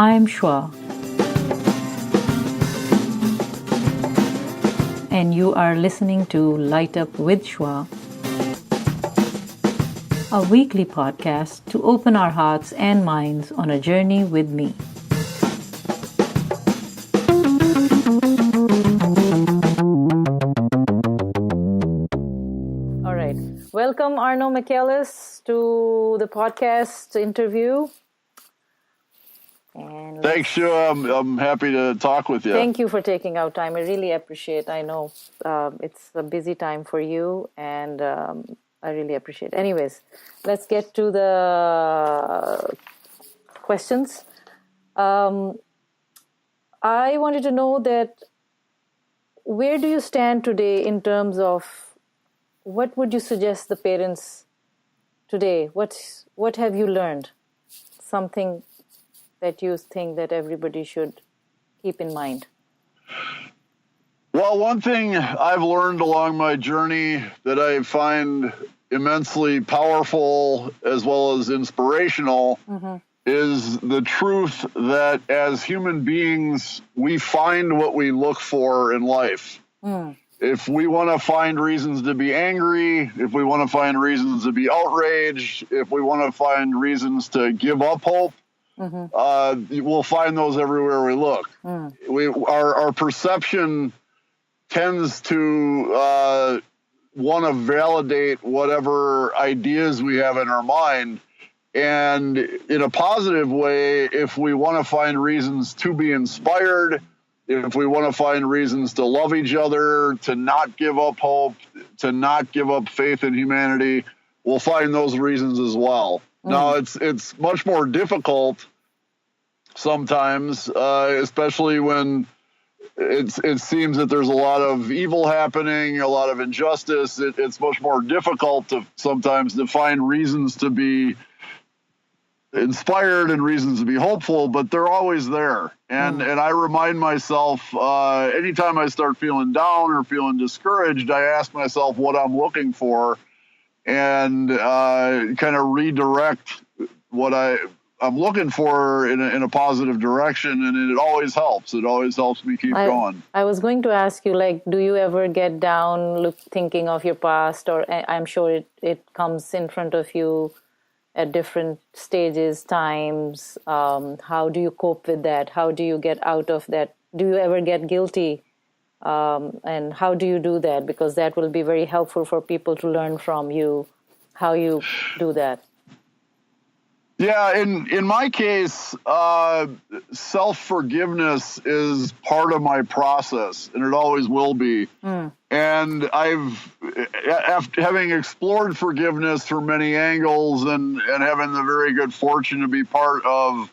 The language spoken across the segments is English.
I'm Shwa, and you are listening to Light Up with Shwa, a weekly podcast to open our hearts and minds on a journey with me. All right. Welcome, Arno Michaelis, to the podcast interview. And thanks, Shua. I'm happy to talk with you. Thank you for taking out time. I really appreciate. I know it's a busy time for you, and I really appreciate. Anyways, let's get to the questions. I wanted to know that where do you stand today in terms of what would you suggest the parents today? What have you learned? Something that you think that everybody should keep in mind? Well, one thing I've learned along my journey that I find immensely powerful as well as inspirational is the truth that as human beings, we find what we look for in life. If we want to find reasons to be angry, if we want to find reasons to be outraged, if we want to find reasons to give up hope, we'll find those everywhere we look. Our perception tends to want to validate whatever ideas we have in our mind. And in a positive way, if we want to find reasons to be inspired, if we want to find reasons to love each other, to not give up hope, to not give up faith in humanity, we'll find those reasons as well. Now, it's much more difficult sometimes, especially when it seems that there's a lot of evil happening, a lot of injustice. It's much more difficult to sometimes to find reasons to be inspired and reasons to be hopeful, but they're always there. And I remind myself, anytime I start feeling down or feeling discouraged, I ask myself what I'm looking for and kind of redirect what I'm looking for in a positive direction, and it always helps. It always helps me keep going. I was going to ask you, do you ever get down thinking of your past, or I'm sure it comes in front of you at different stages, times. How do you cope with that? How do you get out of that? Do you ever get guilty? And how do you do that? Because that will be very helpful for people to learn from you, how you do that. Yeah, in my case, self-forgiveness is part of my process, and it always will be. And having explored forgiveness from many angles and having the very good fortune to be part of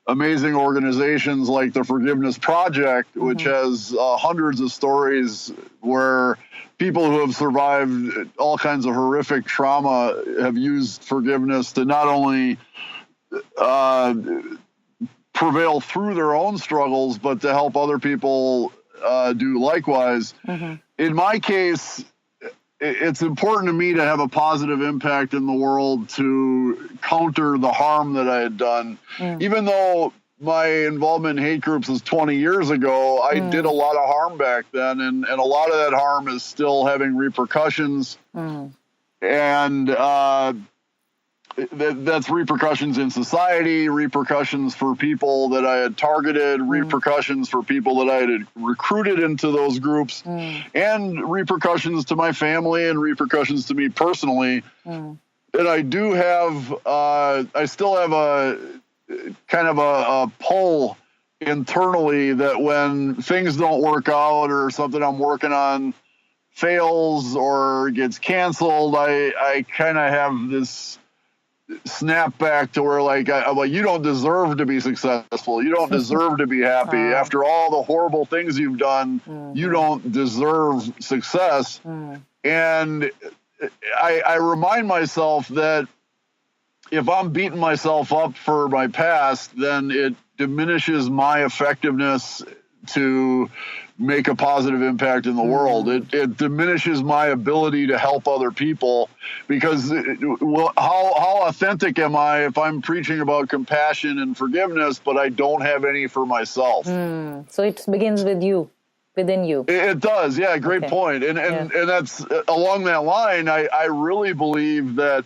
amazing organizations like the Forgiveness Project, which has hundreds of stories where people who have survived all kinds of horrific trauma have used forgiveness to not only prevail through their own struggles, but to help other people do likewise. In my case, it's important to me to have a positive impact in the world to counter the harm that I had done. Even though my involvement in hate groups was 20 years ago, I did a lot of harm back then, and a lot of that harm is still having repercussions. And that's repercussions in society, repercussions for people that I had targeted, repercussions for people that I had recruited into those groups, and repercussions to my family and repercussions to me personally. And I do have, I still have a kind of a pull internally that when things don't work out or something I'm working on fails or gets canceled, I kind of have this snap back to where I'm like, you don't deserve to be successful. You don't deserve to be happy. After all the horrible things you've done, you don't deserve success. And I remind myself that if I'm beating myself up for my past, then it diminishes my effectiveness to make a positive impact in the world. It diminishes my ability to help other people because how authentic am I if I'm preaching about compassion and forgiveness, but I don't have any for myself? So it begins with you, within you. It does. Yeah. Great point. And that's along that line. I really believe that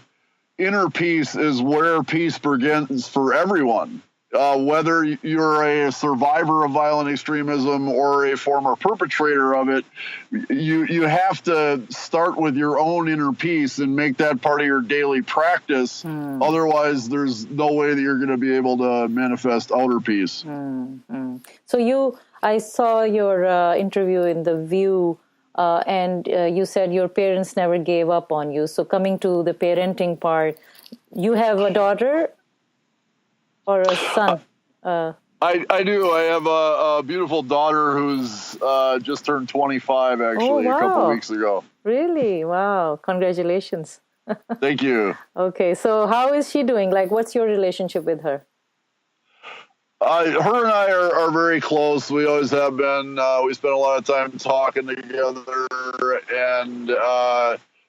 inner peace is where peace begins for everyone. Whether you're a survivor of violent extremism or a former perpetrator of it, you have to start with your own inner peace and make that part of your daily practice. Otherwise, there's no way that you're going to be able to manifest outer peace. So I saw your interview in The View, and you said your parents never gave up on you. So coming to the parenting part, you have a daughter or a son? I do. I have a beautiful daughter who's just turned 25, actually, a couple of weeks ago. Really? Wow. Congratulations. Thank you. Okay. So how is she doing? Like, what's your relationship with her? Her and I are very close. We always have been. We spend a lot of time talking together, and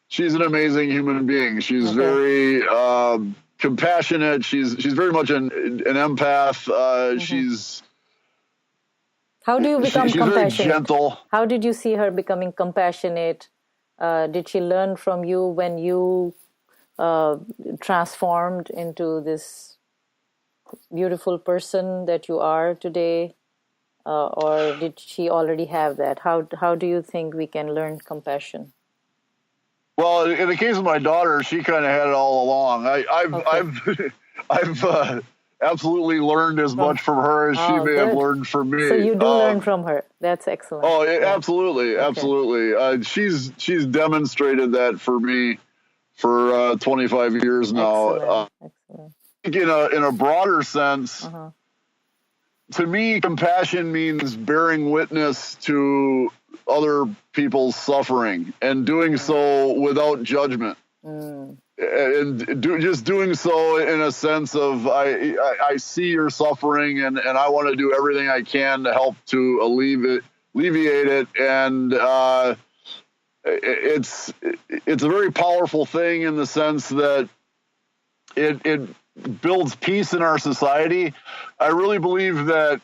she's an amazing human being. She's very compassionate. She's very much an empath. She's. How do you become compassionate? Very gentle. How did you see her becoming compassionate? Did she learn from you when you transformed into this beautiful person that you are today, or did she already have that? How do you think we can learn compassion? Well, in the case of my daughter, she kind of had it all along. I've absolutely learned as much from her as she may have learned from me. So you do learn from her. That's excellent. Oh, absolutely, absolutely. She's demonstrated that for me for 25 years now. Excellent. In a broader sense, to me, compassion means bearing witness to other people's suffering and doing so without judgment. And just doing so in a sense of I see your suffering and I want to do everything I can to help to alleviate it. And it's a very powerful thing in the sense that it builds peace in our society. I really believe that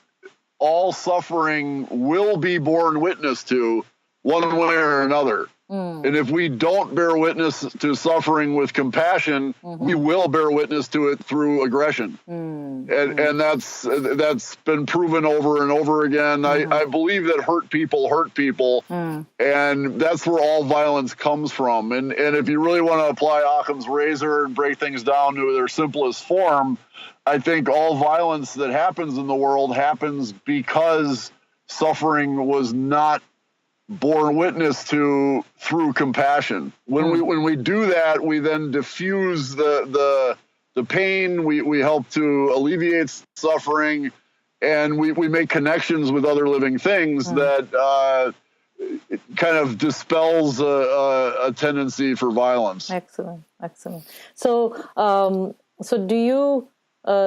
all suffering will be borne witness to one way or another. And if we don't bear witness to suffering with compassion, we will bear witness to it through aggression. And that's been proven over and over again. I believe that hurt people. And that's where all violence comes from. And if you really want to apply Occam's razor and break things down to their simplest form, I think all violence that happens in the world happens because suffering was not borne witness to through compassion. When we do that, we then diffuse the pain. We help to alleviate suffering, and we make connections with other living things that it kind of dispels a tendency for violence. Excellent. So do you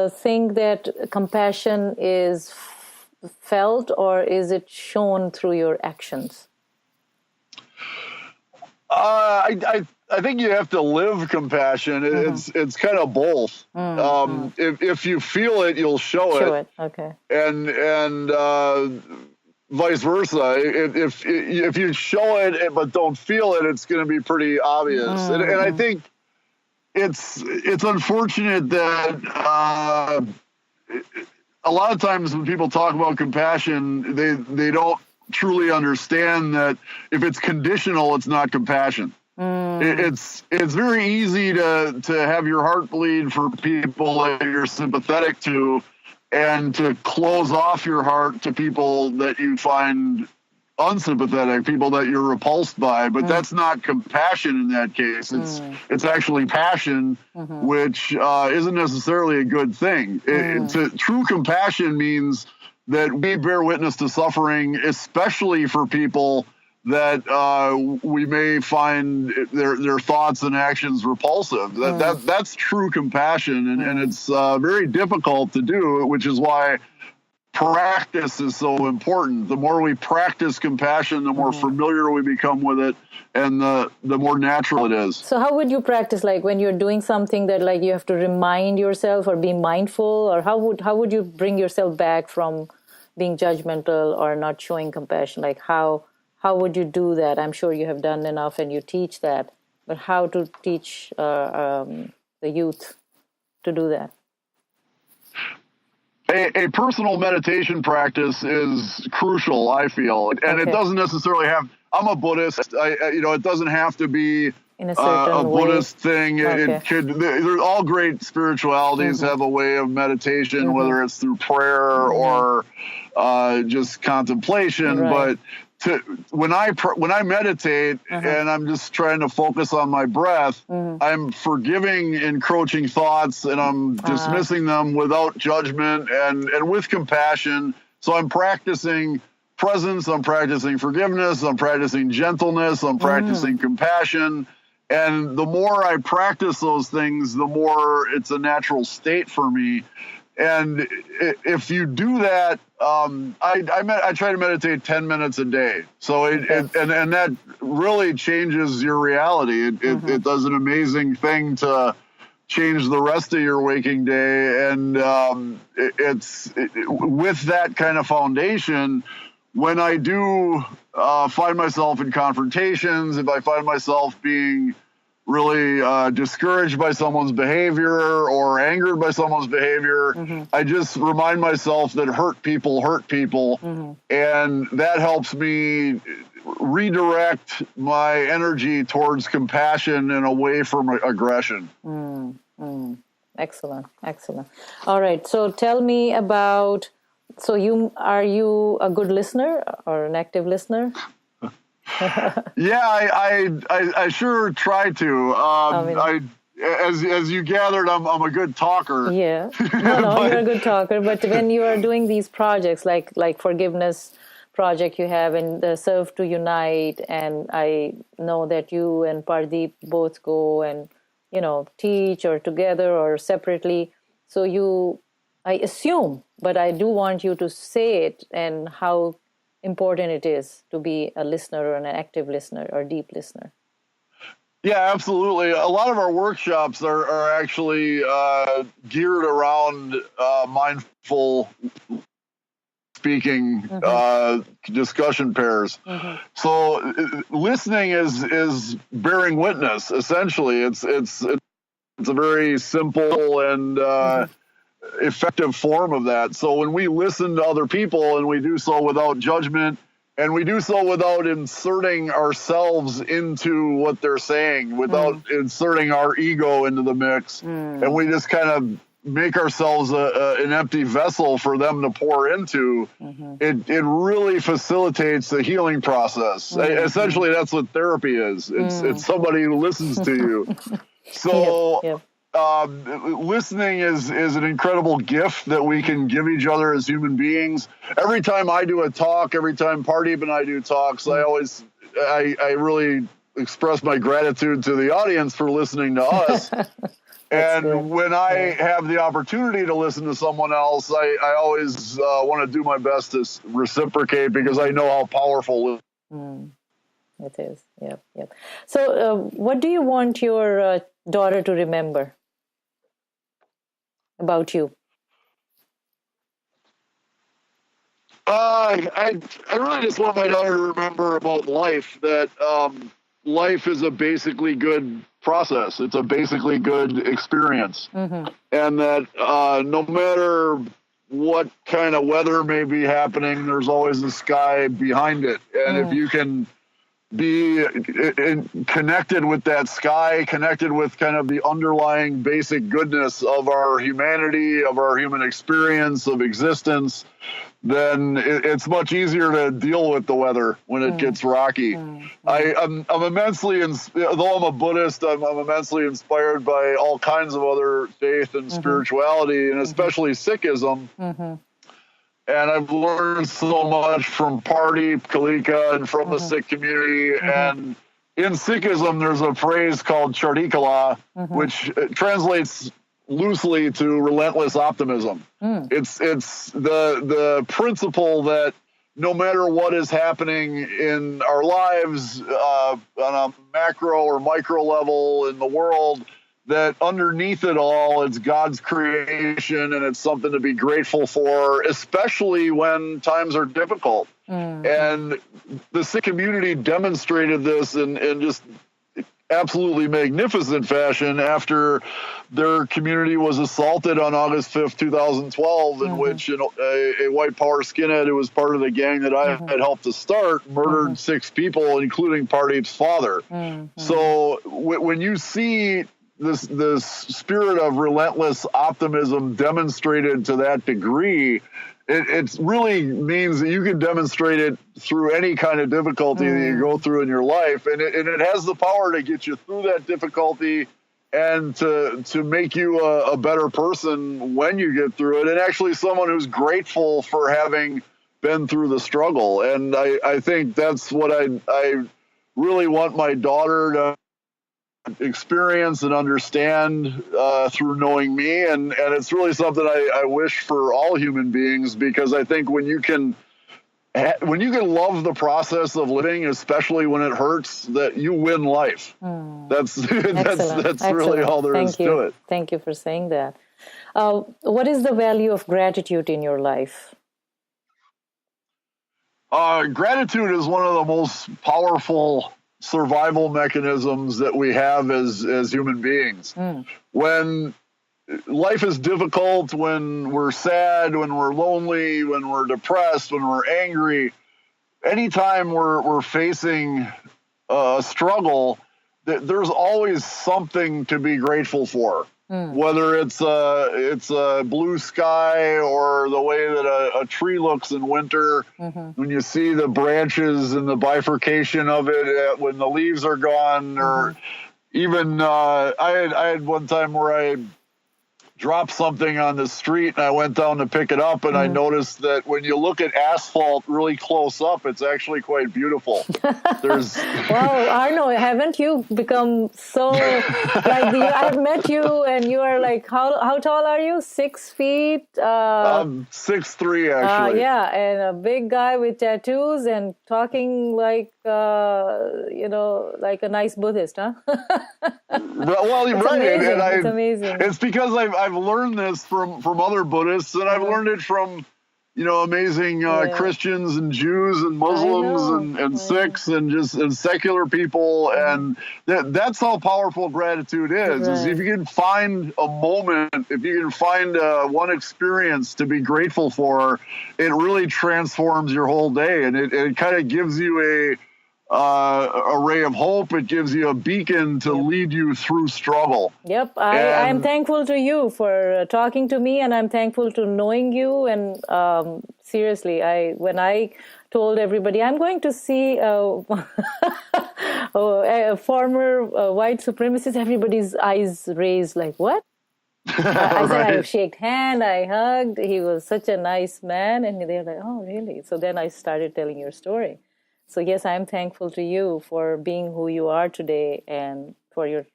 think that compassion is felt or is it shown through your actions? I think you have to live compassion. It's kind of both. If you feel it, you'll show it. Okay. And vice versa. If you show it but don't feel it, it's going to be pretty obvious. And I think it's unfortunate that a lot of times when people talk about compassion, they don't truly understand that if it's conditional, it's not compassion. It's very easy to have your heart bleed for people that you're sympathetic to and to close off your heart to people that you find unsympathetic, people that you're repulsed by, but that's not compassion in that case. It's actually passion, which isn't necessarily a good thing. True compassion means that we bear witness to suffering, especially for people that we may find their thoughts and actions repulsive. That's true compassion, and it's very difficult to do, which is why practice is so important. The more we practice compassion, the more familiar we become with it, and the more natural it is. So how would you practice, like when you're doing something that like you have to remind yourself or be mindful, or how would you bring yourself back from being judgmental or not showing compassion? Like how would you do that? I'm sure you have done enough and you teach that, but how to teach the youth to do that? A personal meditation practice is crucial, I feel, and it doesn't necessarily have. I'm a Buddhist. It doesn't have to be in a certain Buddhist thing. Okay. It could. There's all great spiritualities have a way of meditation, whether it's through prayer or just contemplation. Right. But when I meditate and I'm just trying to focus on my breath, I'm forgiving encroaching thoughts and I'm dismissing them without judgment and with compassion. So I'm practicing presence, I'm practicing forgiveness, I'm practicing gentleness, I'm practicing compassion. And the more I practice those things, the more it's a natural state for me. And if you do that, I try to meditate 10 minutes a day. So and that really changes your reality. It does an amazing thing to change the rest of your waking day. And with that kind of foundation, when I do find myself in confrontations, if I find myself being really discouraged by someone's behavior or angered by someone's behavior, I just remind myself that hurt people, and that helps me redirect my energy towards compassion and away from aggression. Excellent. All right, so tell me about, are you a good listener or an active listener? Yeah, I sure try to. As you gathered, I'm a good talker. Yeah, no, you're a good talker. But when you are doing these projects, like forgiveness project you have and the Serve to Unite, and I know that you and Pardeep both go and teach or together or separately. So I assume, but I do want you to say it and how important it is to be a listener or an active listener or deep listener. Yeah, absolutely. A lot of our workshops are actually geared around mindful speaking discussion pairs. So listening is bearing witness. Essentially, it's a very simple and effective form of that. So when we listen to other people and we do so without judgment and we do so without inserting ourselves into what they're saying, without inserting our ego into the mix, and we just kind of make ourselves an empty vessel for them to pour into, it really facilitates the healing process. Essentially, that's what therapy is. It's somebody who listens to you. So Yep. Listening is an incredible gift that we can give each other as human beings. Every time I do a talk, every time Pardeep and I do talks, I really express my gratitude to the audience for listening to us. And when I have the opportunity to listen to someone else, I always want to do my best to reciprocate because I know how powerful it is. Yep. So what do you want your daughter to remember about you? I really just want my daughter to remember about life, that life is a basically good process. It's a basically good experience. And that no matter what kind of weather may be happening, there's always a sky behind it. And if you can be connected with that sky, connected with kind of the underlying basic goodness of our humanity, of our human experience, of existence, then it's much easier to deal with the weather when it gets rocky. I'm immensely, though I'm a Buddhist, I'm immensely inspired by all kinds of other faith and spirituality, and especially Sikhism. And I've learned so much from Pardeep Kaleka and from the Sikh community. And in Sikhism, there's a phrase called Chardikala, which translates loosely to relentless optimism. It's the principle that no matter what is happening in our lives on a macro or micro level in the world, that underneath it all, it's God's creation and it's something to be grateful for, especially when times are difficult. And the Sikh community demonstrated this in just absolutely magnificent fashion after their community was assaulted on August 5th, 2012, in which a white power skinhead who was part of the gang that I had helped to start murdered 6 people, including Pardeep's father. So when you see this spirit of relentless optimism demonstrated to that degree, it really means that you can demonstrate it through any kind of difficulty that you go through in your life. And it has the power to get you through that difficulty and to make you a better person when you get through it, and actually someone who's grateful for having been through the struggle. And I think that's what I really want my daughter to experience and understand through knowing me, and it's really something I wish for all human beings, because I think when you can love the process of living, especially when it hurts, that you win life. That's that's really all there is to it. Thank you for saying that. What is the value of gratitude in your life? Gratitude is one of the most powerful survival mechanisms that we have as human beings. When life is difficult, when we're sad, when we're lonely, when we're depressed, when we're angry, anytime we're facing a struggle, there's always something to be grateful for. Whether it's a blue sky or the way that a tree looks in winter, when you see the branches and the bifurcation of it when the leaves are gone, or even I had one time where I dropped something on the street and I went down to pick it up, and I noticed that when you look at asphalt really close up, it's actually quite beautiful. Wow, Arno, haven't you become so like I've met you and you are like, how tall are you? 6 feet? 6'3" actually. Yeah, and a big guy with tattoos and talking like like a nice Buddhist, huh? Well, it's really, amazing. and it's amazing. It's because I've learned this from other Buddhists, and I've learned it from amazing Christians and Jews and Muslims and Sikhs and secular people, and that's how powerful gratitude is. Is if you can find a moment, if you can find one experience to be grateful for, it really transforms your whole day, and it kind of gives you a ray of hope. It gives you a beacon to lead you through struggle. Yep. I'm thankful to you for talking to me, and I'm thankful to knowing you. And seriously, when I told everybody I'm going to see a former white supremacist, everybody's eyes raised like, what? I said, I shook hand, I hugged. He was such a nice man. And they're like, oh, really? So then I started telling your story. So yes, I'm thankful to you for being who you are today and for your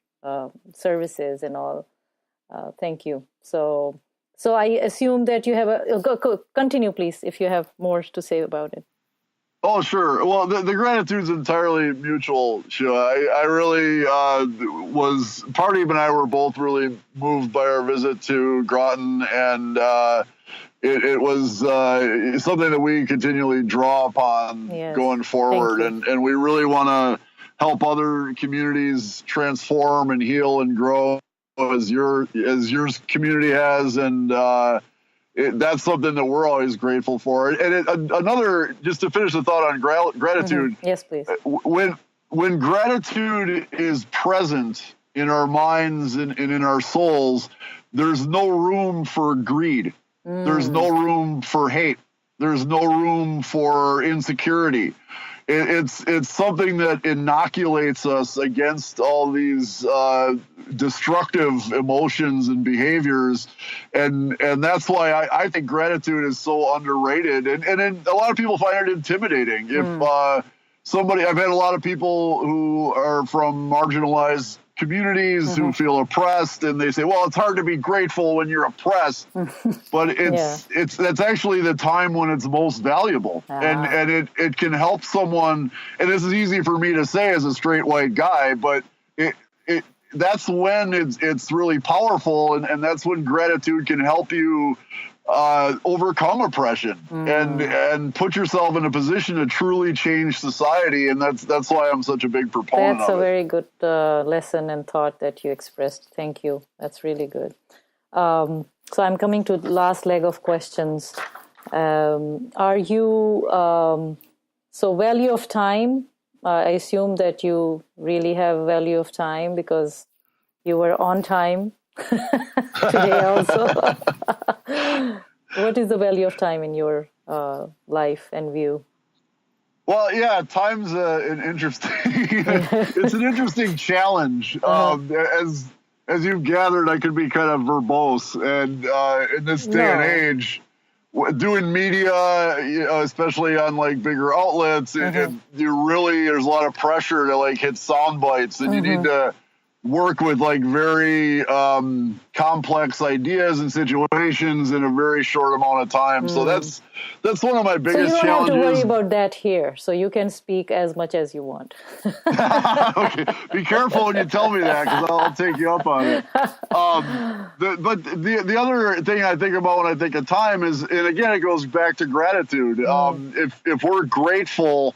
services and all. Thank you. So I assume that you have continue, please, if you have more to say about it. Oh, sure. Well, the gratitude's entirely mutual, Sheila. I really Pardeep and I were both really moved by our visit to Groton, and it was something that we continually draw upon going forward. And we really want to help other communities transform and heal and grow as your community has. And that's something that we're always grateful for. And another, just to finish the thought on gratitude. Yes, please. When gratitude is present in our minds and in our souls, there's no room for greed. There's no room for hate. There's no room for insecurity. It's something that inoculates us against all these destructive emotions and behaviors, and that's why I think gratitude is so underrated, and a lot of people find it intimidating. If I've had a lot of people who are from marginalized communities who feel oppressed, and they say, well, it's hard to be grateful when you're oppressed, but that's actually the time when it's most valuable. And it can help someone, and this is easy for me to say as a straight white guy, but that's when it's really powerful, and that's when gratitude can help you overcome oppression and put yourself in a position to truly change society. And that's why I'm such a big proponent That's of a it. very good lesson and thought that you expressed. Thank you. That's really good. So I'm coming to the last leg of questions. Are you, so value of time, I assume that you really have value of time because you were on time today also. What is the value of time in your life and view? Well, yeah, time's an interesting, it's an interesting challenge. As you've gathered, I could be kind of verbose, and in this day and age, doing media, especially on like bigger outlets, there's a lot of pressure to like hit sound bites, and you need to work with like very complex ideas and situations in a very short amount of time. So that's one of my biggest challenges. So you don't have to worry about that here. So you can speak as much as you want. Okay. Be careful when you tell me that, because I'll take you up on it. But the other thing I think about when I think of time is, and again, it goes back to gratitude. If we're grateful,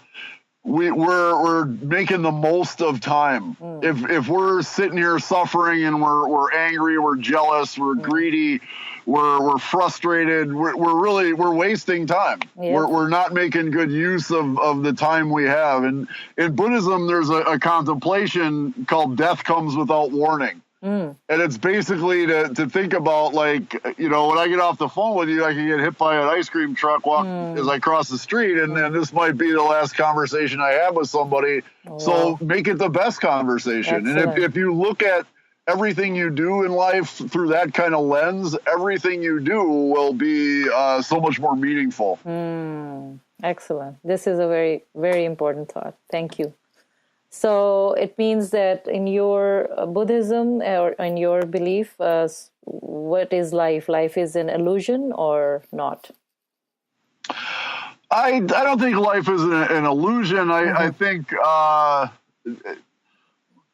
we're making the most of time. If we're sitting here suffering and we're angry, we're jealous, we're greedy, we're frustrated, we're wasting time. We're not making good use of the time we have. And in Buddhism, there's a contemplation called death comes without warning. And it's basically to think about, like, when I get off the phone with you, I can get hit by an ice cream truck as I cross the street, and then this might be the last conversation I have with somebody. So make it the best conversation. Excellent. And if you look at everything you do in life through that kind of lens, everything you do will be so much more meaningful. Excellent. This is a very, very important thought. Thank you. So it means that in your Buddhism or in your belief, what is life? Life is an illusion or not? I don't think life is an illusion. I think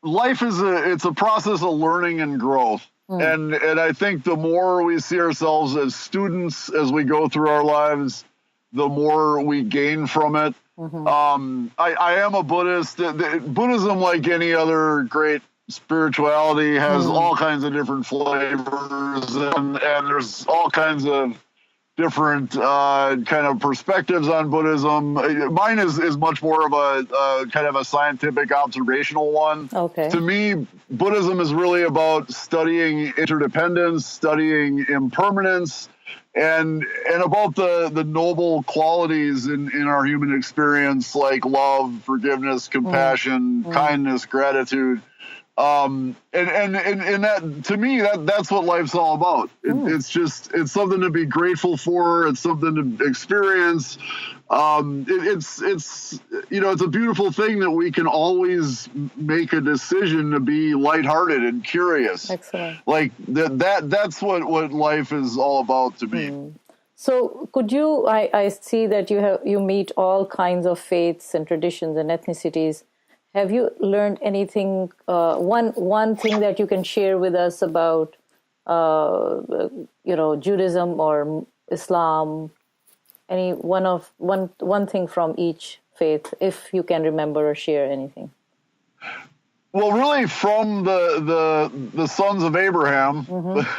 life it's a process of learning and growth. And I think the more we see ourselves as students as we go through our lives, the more we gain from it. I am a Buddhist. Buddhism, like any other great spirituality, has all kinds of different flavors, and there's all kinds of different kind of perspectives on Buddhism. Mine is much more of a kind of a scientific observational one. Okay. To me, Buddhism is really about studying interdependence, studying impermanence, and about the noble qualities in our human experience, like love, forgiveness, compassion, kindness, gratitude. And that, to me, that's what life's all about. It's something to be grateful for. It's something to experience. It's a beautiful thing that we can always make a decision to be lighthearted and curious. Excellent. Like that's what life is all about to me. So could you, I see that you meet all kinds of faiths and traditions and ethnicities. Have you learned anything, one thing that you can share with us about, Judaism or Islam? Any one thing from each faith, if you can remember or share anything? Well, really, from the sons of Abraham,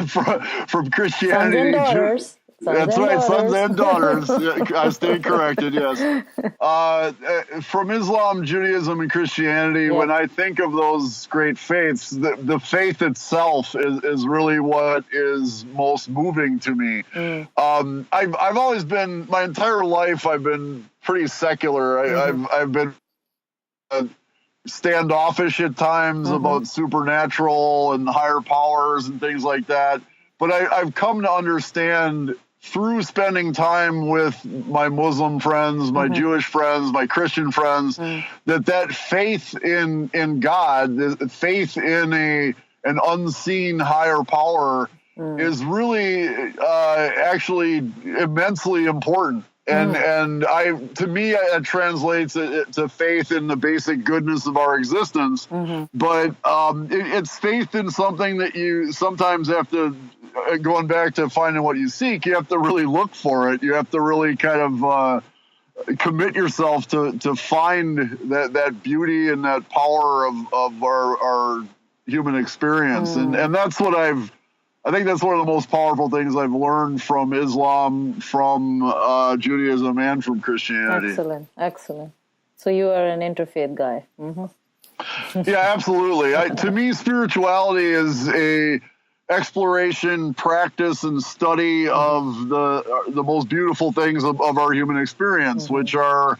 from Christianity. Sons and daughters. That's right, sons and daughters. I stand corrected, yes. From Islam, Judaism, and Christianity, when I think of those great faiths, the faith itself is really what is most moving to me. I've always been, my entire life, I've been pretty secular. I've been standoffish at times about supernatural and higher powers and things like that. But I've come to understand through spending time with my Muslim friends, my Jewish friends, my Christian friends, that faith in God, faith in an unseen higher power is really actually immensely important. And to me, it translates to faith in the basic goodness of our existence. But it's faith in something that you sometimes have to, going back to finding what you seek, you have to really look for it. You have to really kind of commit yourself to find that beauty and that power of our human experience. And that's what I think that's one of the most powerful things I've learned from Islam, from Judaism, and from Christianity. Excellent. So you are an interfaith guy. Yeah, absolutely. To me, spirituality is a exploration, practice, and study of the most beautiful things of our human experience, which are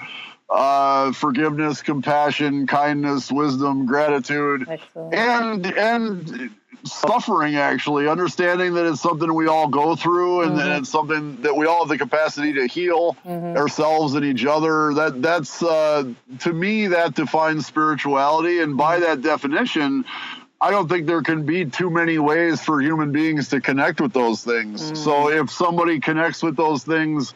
forgiveness, compassion, kindness, wisdom, gratitude, and suffering, actually, understanding that it's something we all go through, and that it's something that we all have the capacity to heal ourselves and each other. That's to me, that defines spirituality. And by that definition, I don't think there can be too many ways for human beings to connect with those things. So if somebody connects with those things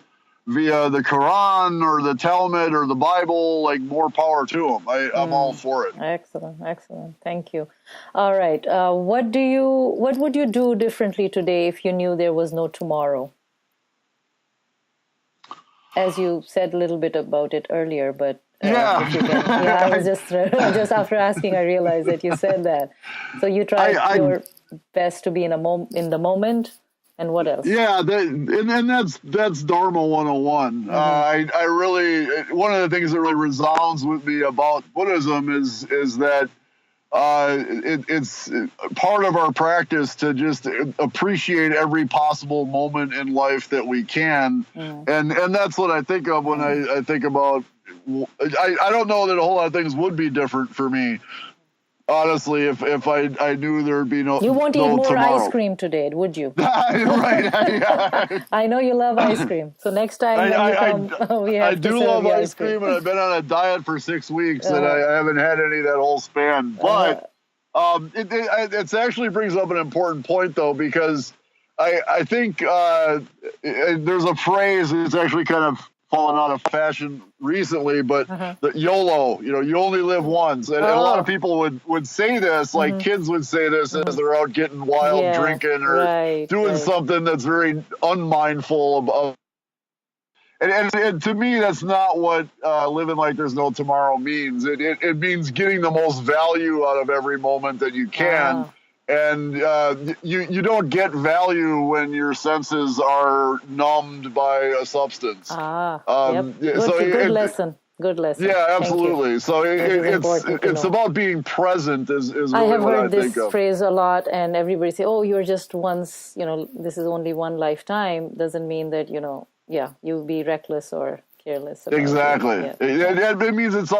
via the Quran or the Talmud or the Bible, like, more power to them. I'm all for it. Excellent. Thank you. All right. What would you do differently today if you knew there was no tomorrow? As you said a little bit about it earlier, but I was just after asking, I realized that you said that. So you tried your best to be in the moment. And what else? Yeah, and that's Dharma 101. I really, one of the things that really resounds with me about Buddhism is that it's part of our practice to just appreciate every possible moment in life that we can, and that's what I think of when I think about. I don't know that a whole lot of things would be different for me. Honestly, if I knew there'd be no, you won't eat more tomorrow. Ice cream today, would you? Right. I know you love ice cream. So next time when you come, we have to serve you love ice cream, and I've been on a diet for 6 weeks, and I haven't had any that whole span. But it actually brings up an important point, though, because I think there's a phrase that's actually kind of fallen out of fashion recently, but the YOLO, you only live once. And a lot of people would say this, like kids would say this as they're out getting wild, drinking, or doing something that's very unmindful of. And to me, that's not what living like there's no tomorrow means. It means getting the most value out of every moment that you can. And you don't get value when your senses are numbed by a substance. Good lesson. Good lesson. Yeah, absolutely. So it's about being present is really I have what heard I think this of. phrase a lot, and everybody say, "Oh, you're just once. This is only one lifetime." Doesn't mean that you'll be reckless or careless. About Exactly. It means it's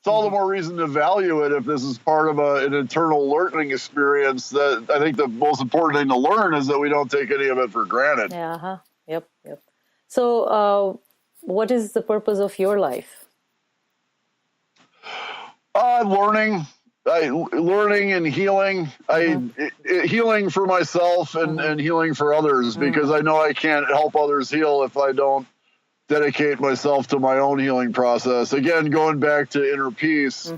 all the more reason to value it if this is part of an eternal learning experience. That I think the most important thing to learn is that we don't take any of it for granted. Yep. So, what is the purpose of your life? Learning and healing. Healing for myself and healing for others, because I know I can't help others heal if I don't dedicate myself to my own healing process. Again, going back to inner peace,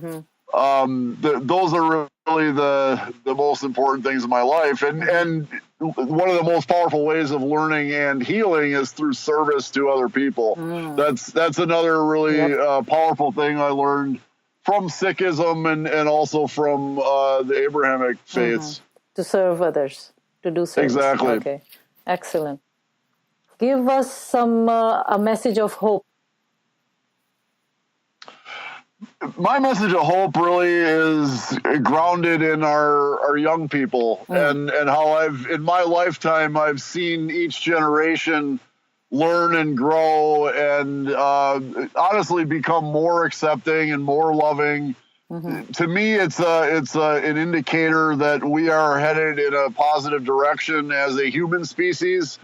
those are really the most important things in my life. And one of the most powerful ways of learning and healing is through service to other people. That's another really powerful thing I learned from Sikhism and also from the Abrahamic faiths. To serve others, to do service. Exactly. Okay, excellent. Give us a message of hope. My message of hope really is grounded in our young people and how in my lifetime, I've seen each generation learn and grow and honestly become more accepting and more loving. To me, it's an indicator that we are headed in a positive direction as a human species.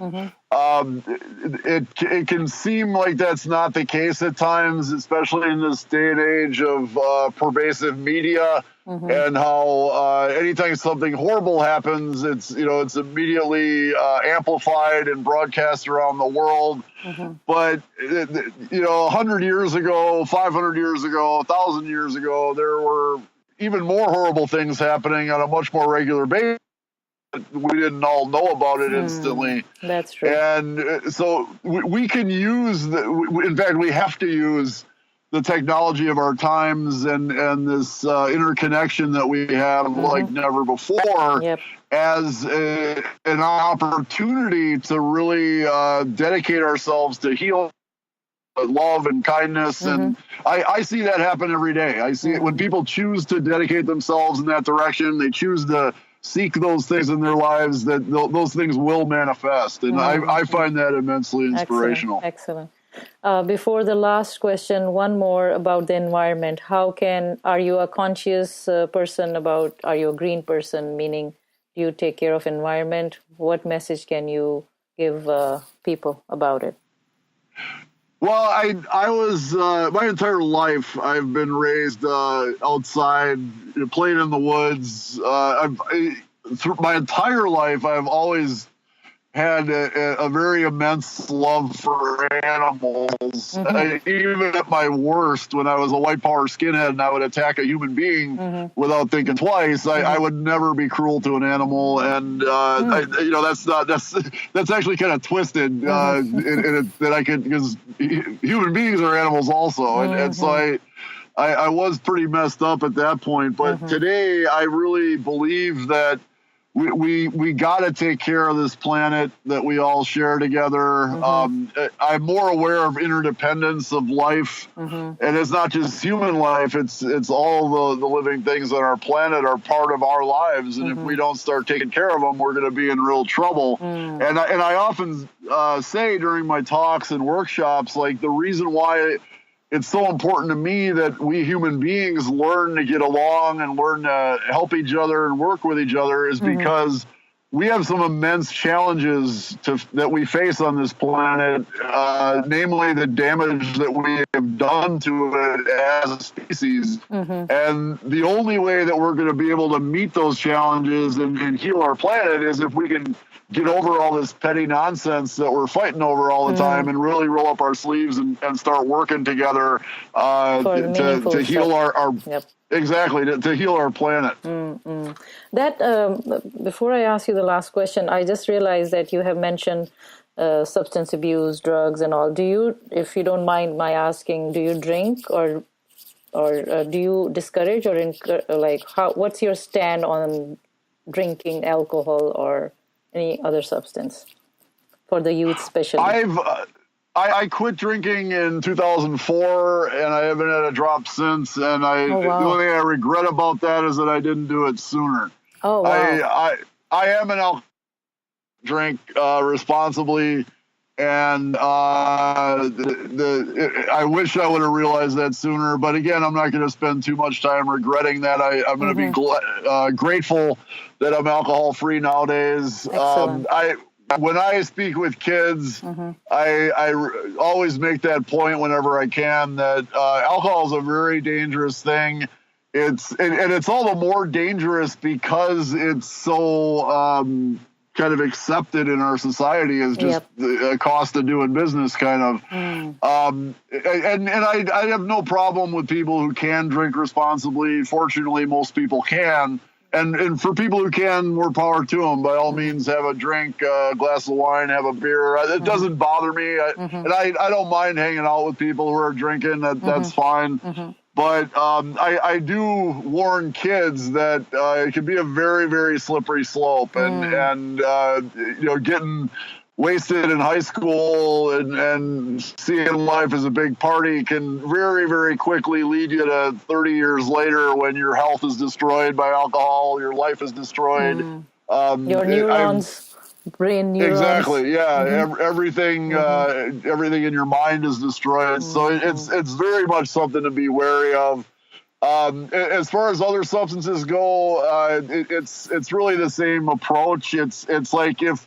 it can seem like that's not the case at times, especially in this day and age of pervasive media, and how anytime something horrible happens, it's immediately amplified and broadcast around the world. But 100 years ago, 500 years ago, 1,000 years ago, there were even more horrible things happening on a much more regular basis. We didn't all know about it instantly. That's true. And so we can use, in fact, we have to use the technology of our times and this interconnection that we have like never before as an opportunity to really dedicate ourselves to heal, love and kindness. And I see that happen every day. I see it when people choose to dedicate themselves in that direction. They choose to seek those things in their lives, that those things will manifest. And I find that immensely inspirational. Excellent. Before the last question, one more about the environment. Are you a conscious person are you a green person, meaning do you take care of environment? What message can you give people about it? Well, I was my entire life I've been raised outside, playing in the woods. Through my entire life, I've always had a very immense love for animals. Even at my worst, when I was a white power skinhead and I would attack a human being without thinking twice, I would never be cruel to an animal. And that's actually kind of twisted. That I could, because human beings are animals also, and so I was pretty messed up at that point. But today, I really believe that we got to take care of this planet that we all share together. I'm more aware of interdependence of life, and it's not just human life. It's all the living things on our planet are part of our lives, and if we don't start taking care of them, we're going to be in real trouble. And I often say during my talks and workshops, like, the reason why it's so important to me that we human beings learn to get along and learn to help each other and work with each other is because we have some immense challenges that we face on this planet, namely the damage that we have done to it as a species. And the only way that we're going to be able to meet those challenges and heal our planet is if we can get over all this petty nonsense that we're fighting over all the time and really roll up our sleeves and start working together to heal our exactly, to heal our planet. That before I ask you the last question, I just realized that you have mentioned substance abuse, drugs and all. Do you, if you don't mind my asking, do you drink or do you discourage or what's your stand on drinking alcohol or any other substance for the youth especially? I quit drinking in 2004, and I haven't had a drop since. And the only thing I regret about that is that I didn't do it sooner. Oh, wow. I am an alcoholic, drink responsibly, and I wish I would have realized that sooner. But again, I'm not going to spend too much time regretting that. I'm going to be grateful that I'm alcohol-free nowadays. When I speak with kids, I always make that point whenever I can that alcohol is a very dangerous thing. It's all the more dangerous because it's so kind of accepted in our society as just a cost of doing business, kind of. And I have no problem with people who can drink responsibly. Fortunately, most people can. And for people who can, more power to them. By all means, have a drink, a glass of wine, have a beer. It doesn't bother me. And I don't mind hanging out with people who are drinking. That's fine. But I do warn kids that it can be a very, very slippery slope. And getting wasted in high school and seeing life as a big party can very, very quickly lead you to 30 years later when your health is destroyed by alcohol, your life is destroyed. Your neurons, brain neurons. Exactly, yeah. Everything in your mind is destroyed. So it's very much something to be wary of. As far as other substances go, it's really the same approach. It's like if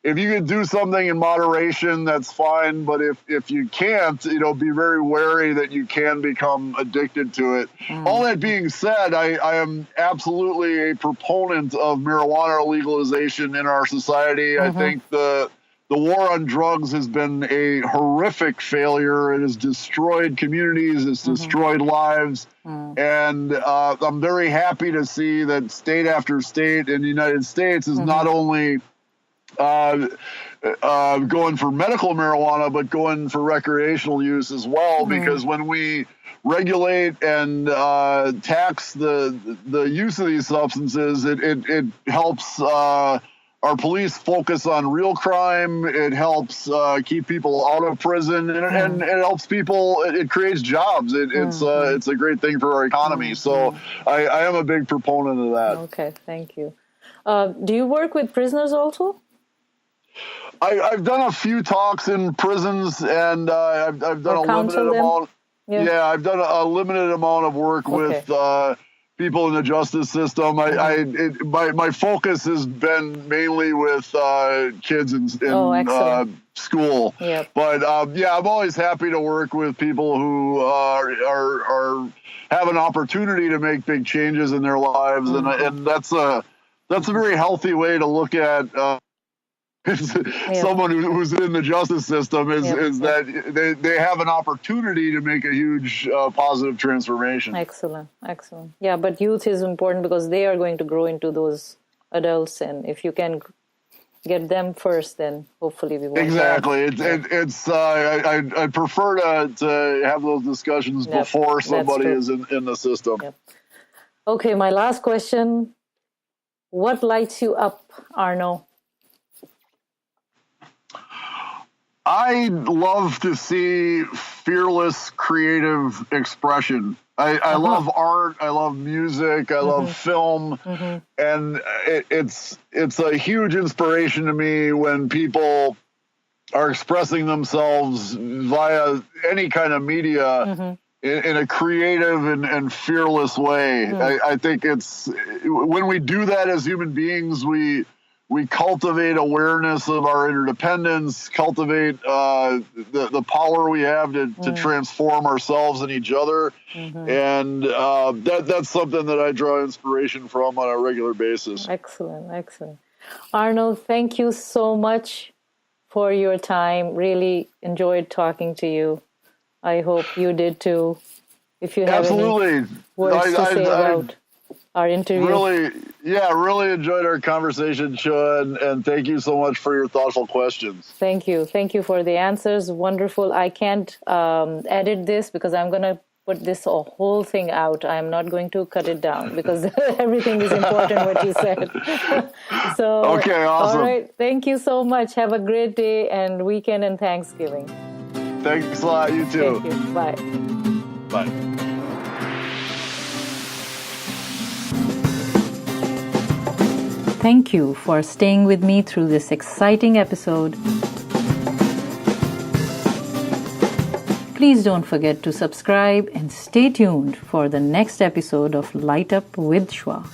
if you can do something in moderation, that's fine. But if you can't, be very wary that you can become addicted to it. All that being said, I am absolutely a proponent of marijuana legalization in our society. I think the war on drugs has been a horrific failure. It has destroyed communities. It's destroyed lives. And I'm very happy to see that state after state in the United States is not only going for medical marijuana, but going for recreational use as well. Because when we regulate and tax the use of these substances, it helps our police focus on real crime. It helps keep people out of prison, and it helps people. It creates jobs. It's a great thing for our economy. So I am a big proponent of that. Okay, thank you. Do you work with prisoners also? I've done a few talks in prisons, and I've done a limited amount. Yeah, I've done a limited amount of work with people in the justice system. My focus has been mainly with kids in school. Yep. But I'm always happy to work with people who are have an opportunity to make big changes in their lives, and that's a very healthy way to look at. Someone who's in the justice system is that they have an opportunity to make a huge positive transformation. Excellent. Yeah, but youth is important because they are going to grow into those adults, and if you can get them first, then hopefully we will. Exactly. I prefer to have those discussions before somebody is in the system. Yep. Okay, my last question. What lights you up, Arno? I love to see fearless creative expression. I love art. I love music. I love film. And it's a huge inspiration to me when people are expressing themselves via any kind of media in a creative and fearless way. I think it's when we do that as human beings, we cultivate awareness of our interdependence, cultivate the power we have to transform ourselves and each other. And that's something that I draw inspiration from on a regular basis. Excellent. Arno, thank you so much for your time. Really enjoyed talking to you. I hope you did too. If you have any words to say about our interview. Really enjoyed our conversation, Chua, and thank you so much for your thoughtful questions. Thank you for the answers. Wonderful. I can't edit this because I'm going to put this whole thing out. I'm not going to cut it down because everything is important what you said. So okay, awesome. All right. Thank you so much. Have a great day and weekend and Thanksgiving. Thanks a lot. You too. Thank you. Bye. Bye. Thank you for staying with me through this exciting episode. Please don't forget to subscribe and stay tuned for the next episode of Light Up with Shwa.